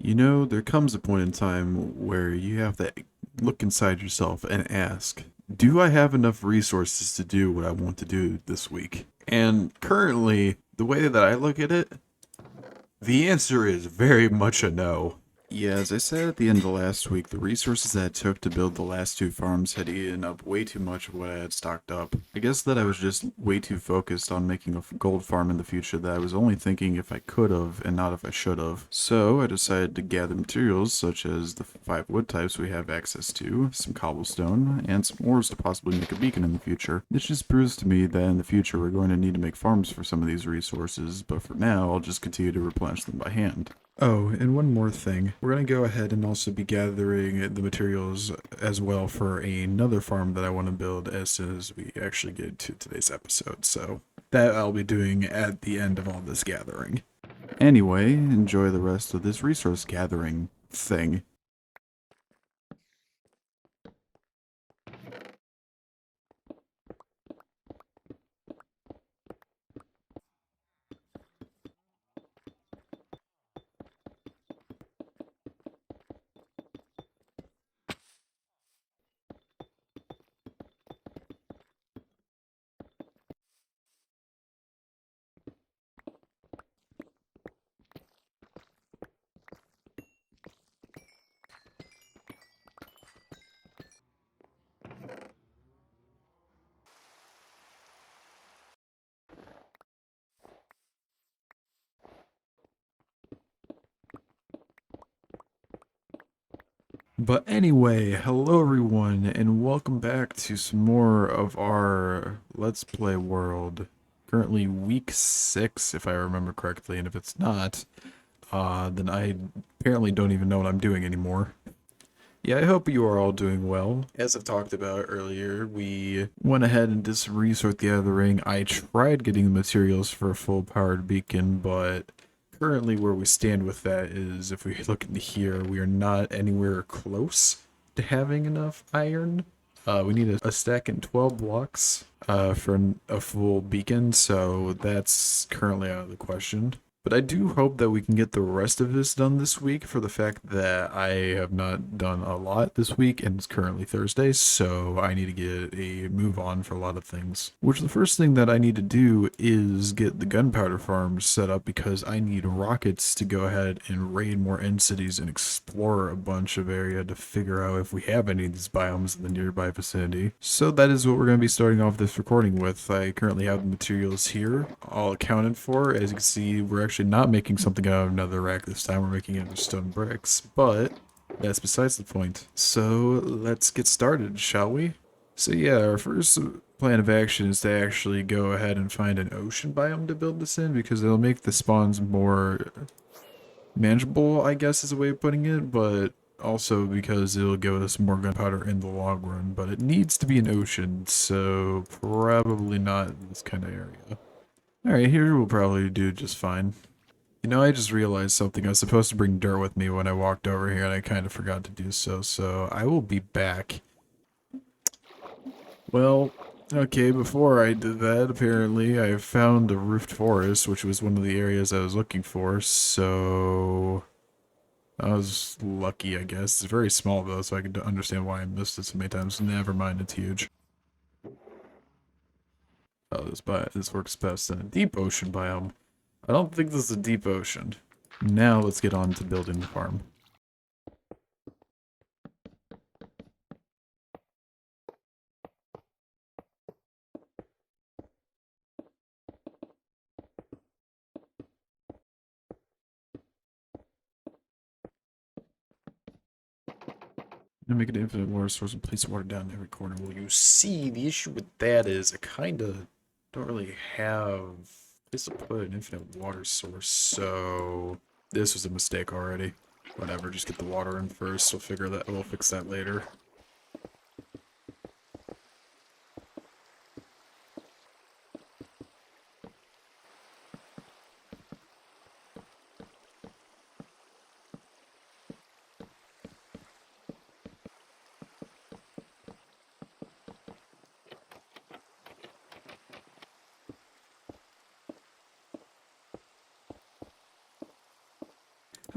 You know, there comes a point in time where you have to look inside yourself and ask, do I have enough resources to do what I want to do this week? And currently, the way that I look at it, the answer is very much a no. Yeah, as I said at the end of last week, the resources that it took to build the last two farms had eaten up way too much of what I had stocked up. I guess that I was just way too focused on making a gold farm in the future that I was only thinking if I could have and not if I should have. So I decided to gather materials such as the 5 wood types we have access to, some cobblestone, and some ores to possibly make a beacon in the future. This just proves to me that in the future we're going to need to make farms for some of these resources, but for now I'll just continue to replenish them by hand. Oh, and one more thing. We're going to go ahead and also be gathering the materials as well for another farm that I want to build as soon as we actually get to today's episode. So that I'll be doing at the end of all this gathering. Anyway, enjoy the rest of this resource gathering thing. But anyway, hello everyone, and welcome back to some more of our Let's Play world. Currently week 6, if I remember correctly, and if it's not, then I apparently don't even know what I'm doing anymore. Yeah, I hope you are all doing well. As I've talked about earlier, we went ahead and did some resource gathering. I tried getting the materials for a full powered beacon, but currently where we stand with that is if we look into here, we are not anywhere close to having enough iron. We need a stack and 12 blocks for a full beacon, so that's currently out of the question. But I do hope that we can get the rest of this done this week for the fact that I have not done a lot this week and it's currently Thursday, so I need to get a move on for a lot of things. Which the first thing that I need to do is get the gunpowder farms set up because I need rockets to go ahead and raid more end cities and explore a bunch of area to figure out if we have any of these biomes in the nearby vicinity. So that is what we're going to be starting off this recording with. I currently have the materials here all accounted for. As you can see, we're actually not making something out of another rack this time. We're making it with stone bricks, but that's besides the point. So let's get started, shall we? So yeah, our first plan of action is to actually go ahead and find an ocean biome to build this in because it'll make the spawns more manageable, I guess is a way of putting it, but also because it'll give us more gunpowder in the long run. But it needs to be an ocean, so probably not this kind of area. Alright, here we'll probably do just fine. You know, I just realized something. I was supposed to bring dirt with me when I walked over here, and I kind of forgot to do so, so I will be back. Well, okay, before I did that, apparently, I found a roofed forest, which was one of the areas I was looking for, so I was lucky, I guess. It's very small, though, so I can understand why I missed it so many times. Never mind, it's huge. Oh, this works best in a deep ocean biome. I don't think this is a deep ocean. Now let's get on to building the farm. And make an infinite water source and place water down in every corner. Well, you see, the issue with that is I kind of don't really have a place to put an infinite water source, so this was a mistake already. Whatever, just get the water in first. We'll fix that later.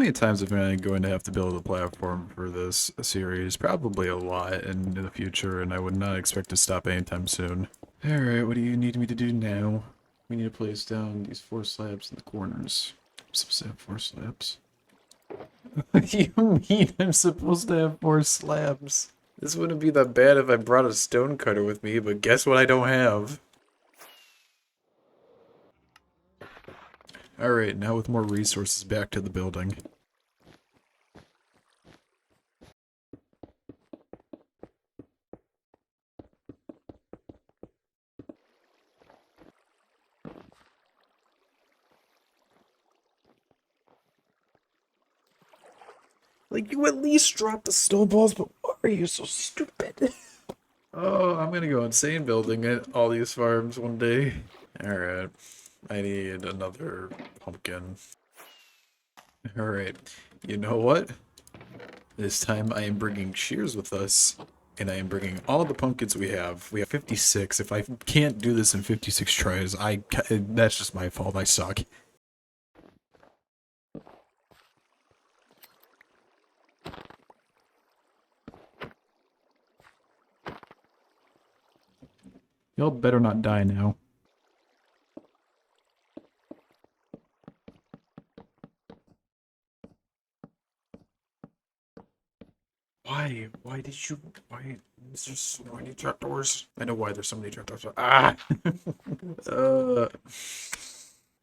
many times am I going to have to build a platform for this series? Probably a lot in the future, and I would not expect to stop anytime soon. Alright, what do you need me to do now? We need to place down these 4 slabs in the corners. I'm supposed to have 4 slabs. What do you mean I'm supposed to have 4 slabs? This wouldn't be that bad if I brought a stone cutter with me, but guess what I don't have? Alright, now with more resources, back to the building. Like, you at least drop the snowballs, but why are you so stupid? Oh, I'm gonna go insane building all these farms one day. Alright, I need another pumpkin. Alright, you know what? This time I am bringing shears with us, and I am bringing all the pumpkins we have. We have 56. If I can't do this in 56 tries, that's just my fault. I suck. Y'all better not die now. Why? Why did you? Why is there so many trapdoors? I know why there's so many trapdoors. Ah! uh,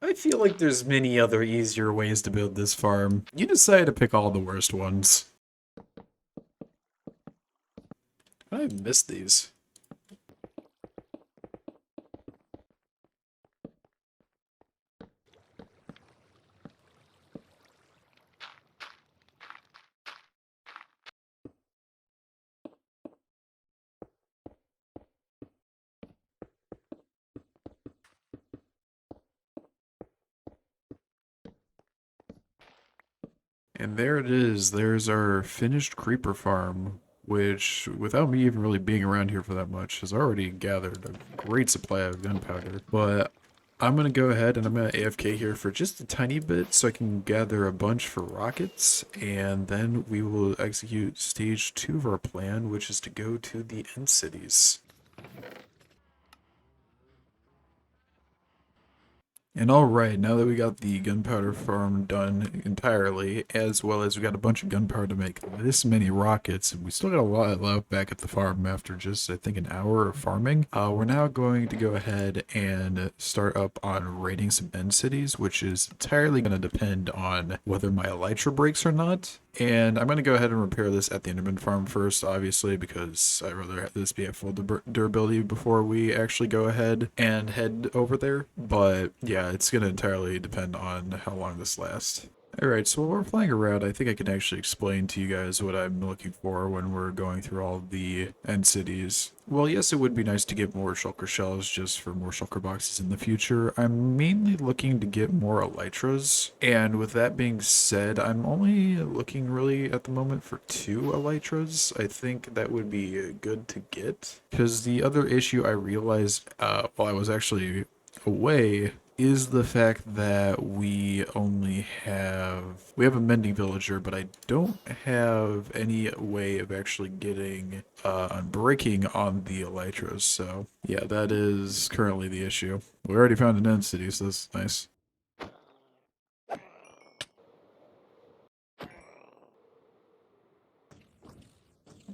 I feel like there's many other easier ways to build this farm. You decided to pick all the worst ones. I missed these. And there it is. There's our finished creeper farm, which, without me even really being around here for that much, has already gathered a great supply of gunpowder. But I'm going to go ahead and I'm going to AFK here for just a tiny bit so I can gather a bunch for rockets, and then we will execute stage 2 of our plan, which is to go to the end cities. And alright, now that we got the gunpowder farm done entirely, as well as we got a bunch of gunpowder to make this many rockets, and we still got a lot left back at the farm after just, I think, an hour of farming, we're now going to go ahead and start up on raiding some end cities, which is entirely going to depend on whether my elytra breaks or not. And I'm going to go ahead and repair this at the Enderman farm first, obviously, because I'd rather have this be at full durability before we actually go ahead and head over there. But yeah, it's going to entirely depend on how long this lasts. Alright, so while we're flying around, I think I can actually explain to you guys what I'm looking for when we're going through all the end cities. Well, yes, it would be nice to get more shulker shells just for more shulker boxes in the future. I'm mainly looking to get more elytras, and with that being said, I'm only looking really at the moment for 2 elytras. I think that would be good to get, because the other issue I realized while I was actually away is the fact that we have a mending villager, but I don't have any way of actually getting breaking on the elytras. So yeah, that is currently the issue. We already found an end city, so that's nice.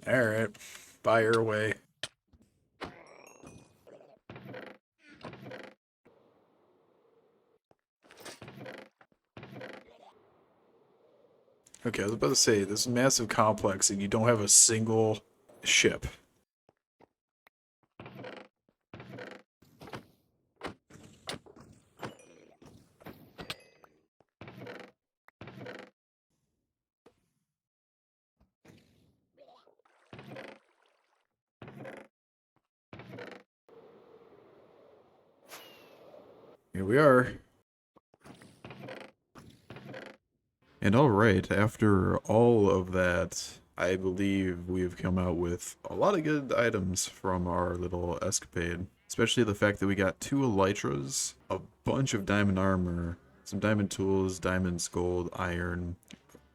All right, fire away. Okay, I was about to say, this massive complex and you don't have a single ship. Here we are. And alright, after all of that, I believe we've come out with a lot of good items from our little escapade. Especially the fact that we got 2 elytras, a bunch of diamond armor, some diamond tools, diamonds, gold, iron,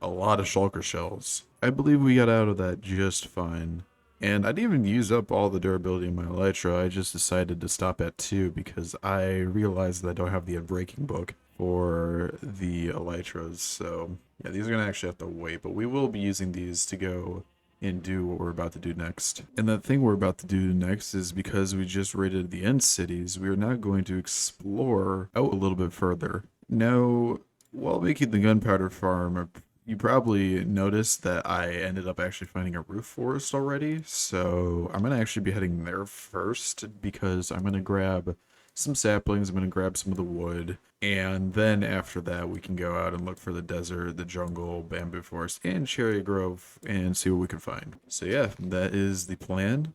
a lot of shulker shells. I believe we got out of that just fine. And I didn't even use up all the durability in my elytra. I just decided to stop at 2 because I realized that I don't have the unbreaking book for the elytras. So yeah, these are gonna actually have to wait, but we will be using these to go and do what we're about to do next. And that thing we're about to do next is because we just raided the end cities, we are now going to explore out a little bit further. Now, while making the gunpowder farm, you probably noticed that I ended up actually finding a roof forest already. So I'm going to actually be heading there first because I'm going to grab some saplings, I'm going to grab some of the wood, and then after that we can go out and look for the desert, the jungle, bamboo forest, and cherry grove and see what we can find. So yeah, that is the plan.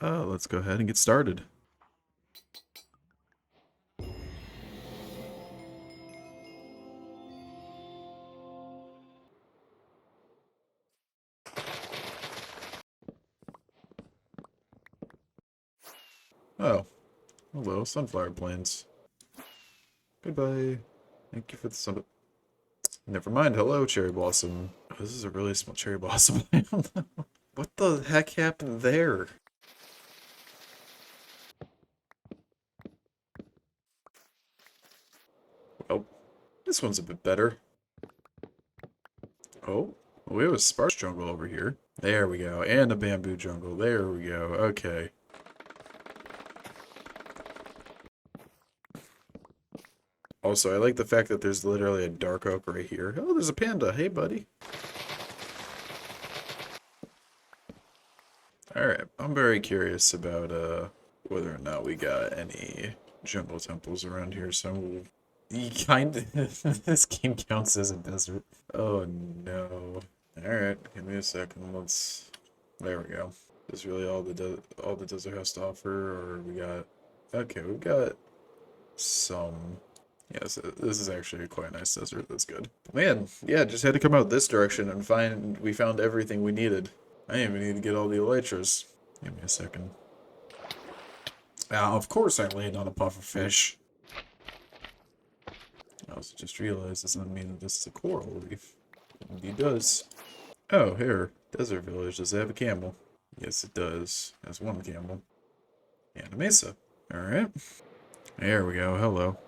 Let's go ahead and get started. Oh, hello, sunflower plants. Goodbye. Thank you for the sun. Never mind. Hello, cherry blossom. Oh, this is a really small cherry blossom. What the heck happened there? Oh, this one's a bit better. Oh, we have a sparse jungle over here. There we go. And a bamboo jungle. There we go. Okay. Also, I like the fact that there's literally a dark oak right here. Oh, there's a panda. Hey, buddy. Alright, I'm very curious about whether or not we got any jungle temples around here, so you kind of this game counts as a desert. Oh no. Alright, give me a second. Let's there we go. Is really all the desert has to offer, or we got okay, we've got some yes, this is actually a quite nice desert, that's good. Man, yeah, just had to come out this direction and we found everything we needed. I didn't even need to get all the elytras. Give me a second. Of course I laid on a puffer fish. I also just realized this doesn't mean that this is a coral reef. It indeed does. Oh, here. Desert village. Does it have a camel? Yes, it does. It has one camel. And a mesa. Alright. There we go. Hello.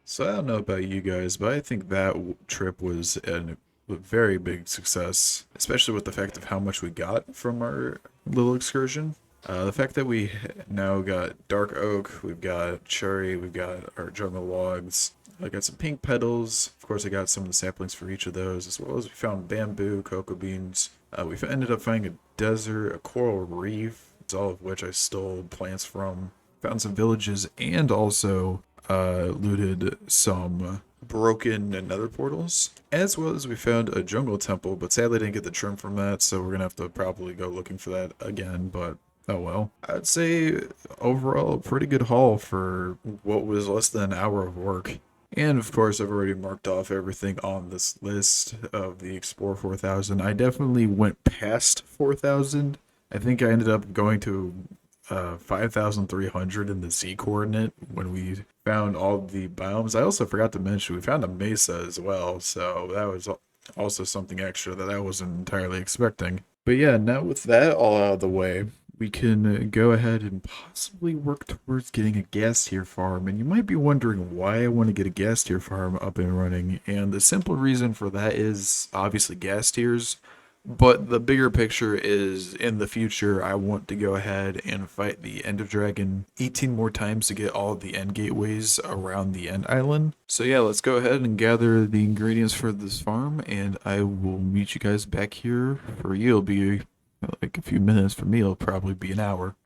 So I don't know about you guys, but I think that trip was a very big success, especially with the fact of how much we got from our little excursion. The fact that we now got dark oak, we've got cherry, we've got our jungle logs. I got some pink petals. Of course, I got some of the saplings for each of those, as well as we found bamboo, cocoa beans. We ended up finding a desert, a coral reef, all of which I stole plants from. Found some villages and also looted some broken nether portals, as well as we found a jungle temple, but sadly didn't get the trim from that, so we're gonna have to probably go looking for that again, but oh well. I'd say overall a pretty good haul for what was less than an hour of work. And of course, I've already marked off everything on this list of the Explore 4000. I definitely went past 4000. I think I ended up going to 5,300 in the Z coordinate when we found all the biomes. I also forgot to mention we found a mesa as well, so that was also something extra that I wasn't entirely expecting. But yeah, now with that all out of the way, we can go ahead and possibly work towards getting a ghast tier farm. And you might be wondering why I want to get a ghast tier farm up and running. And the simple reason for that is obviously ghast tiers. But the bigger picture is in the future, I want to go ahead and fight the End of Dragon 18 more times to get all of the end gateways around the end island. So yeah, let's go ahead and gather the ingredients for this farm, and I will meet you guys back here. For you, it'll be like a few minutes. For me, it'll probably be an hour.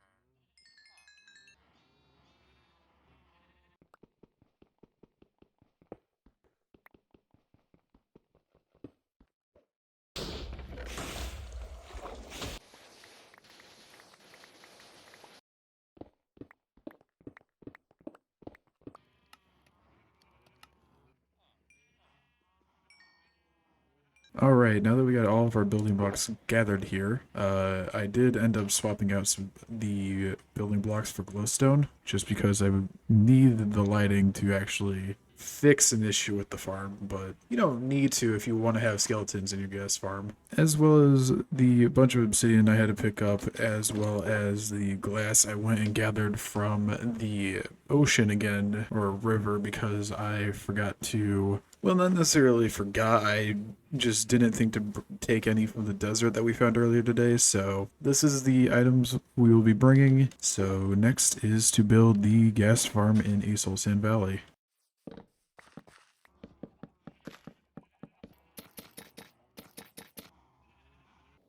Alright, now that we got all of our building blocks gathered here, I did end up swapping out the building blocks for glowstone, just because I needed the lighting to actually fix an issue with the farm, but you don't need to if you want to have skeletons in your gas farm. As well as the bunch of obsidian I had to pick up, as well as the glass I went and gathered from the ocean again, or river, because I forgot to, well, not necessarily forgot, I just didn't think to take any from the desert that we found earlier today, so this is the items we will be bringing. So next is to build the gas farm in Asol Sand Valley.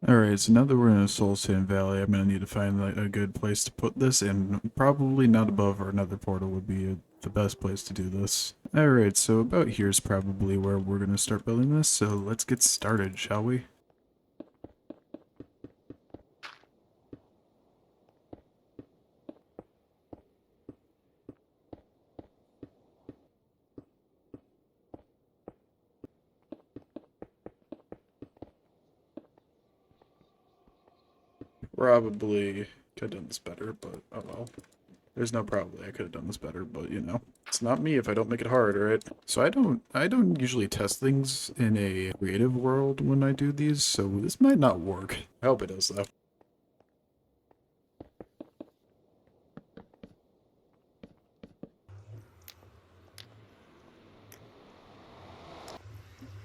Alright, so now that we're in a Soul Sand Valley, I'm gonna need to find like a good place to put this, and probably not above or another portal would be the best place to do this. Alright, so about here is probably where we're gonna start building this, so let's get started, shall we? Probably could have done this better, but oh well. There's no probably I could have done this better, but you know, it's not me if I don't make it hard, right? So I don't usually test things in a creative world when I do these, so this might not work. I hope it does though.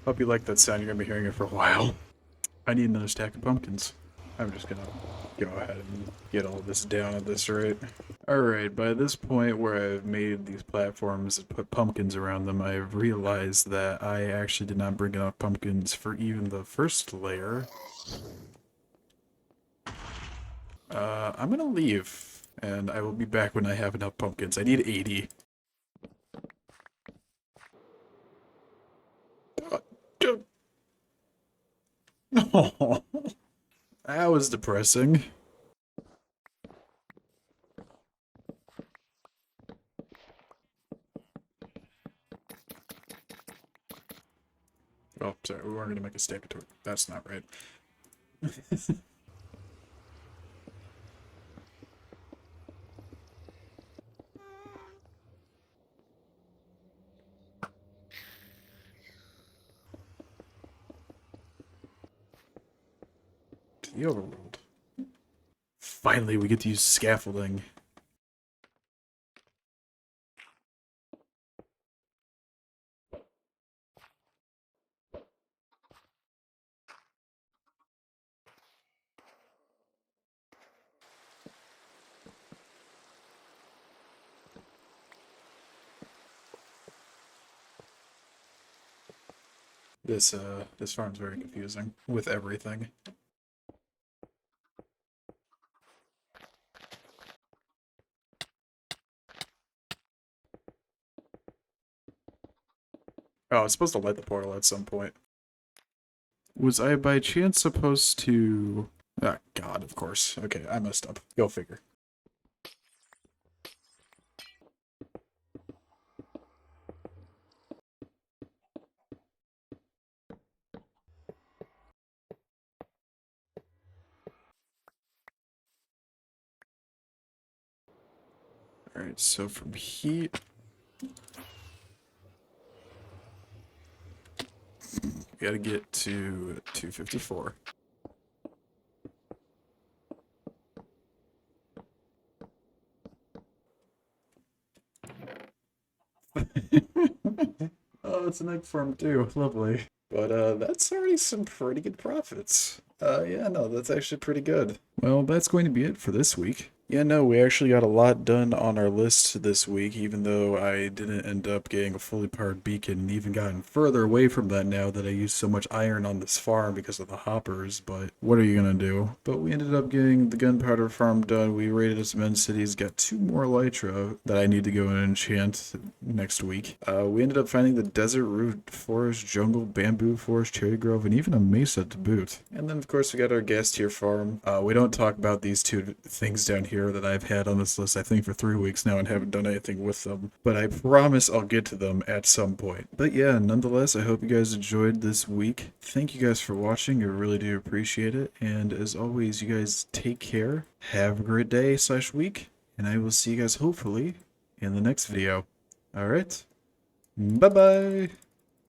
Hope you like that sound. You're gonna be hearing it for a while. I need another stack of pumpkins. I'm just gonna go ahead and get all this down at this rate. Alright, by this point where I've made these platforms and put pumpkins around them, I've realized that I actually did not bring enough pumpkins for even the first layer. I'm gonna leave, and I will be back when I have enough pumpkins. I need 80. Oh, that was depressing. Oh, sorry, we weren't gonna make a stack of torch. That's not right. To the overworld. Finally, we get to use scaffolding. This farm's very confusing with everything. Oh, I was supposed to light the portal at some point. Was I by chance supposed to... Ah, God, of course. Okay, I messed up. Go figure. Alright, so from heat... We gotta get to 254. Oh, it's an egg farm too. Lovely. But that's already some pretty good profits. Yeah, no, that's actually pretty good. Well, that's going to be it for this week. Yeah, no, we actually got a lot done on our list this week, even though I didn't end up getting a fully powered beacon, and even gotten further away from that now that I used so much iron on this farm because of the hoppers, but what are you gonna do? But we ended up getting the gunpowder farm done, we raided some end cities, got 2 more elytra that I need to go and enchant next week. We ended up finding the desert root forest, jungle, bamboo forest, cherry grove, and even a mesa to boot. And then of course we got our ghast tier farm. We don't talk about these two things down here here that I've had on this list, I think, for 3 weeks now and haven't done anything with them. But I promise I'll get to them at some point. But yeah, nonetheless, I hope you guys enjoyed this week. Thank you guys for watching. I really do appreciate it. And as always, you guys take care. Have a great day/week. And I will see you guys hopefully in the next video. Alright? Bye-bye!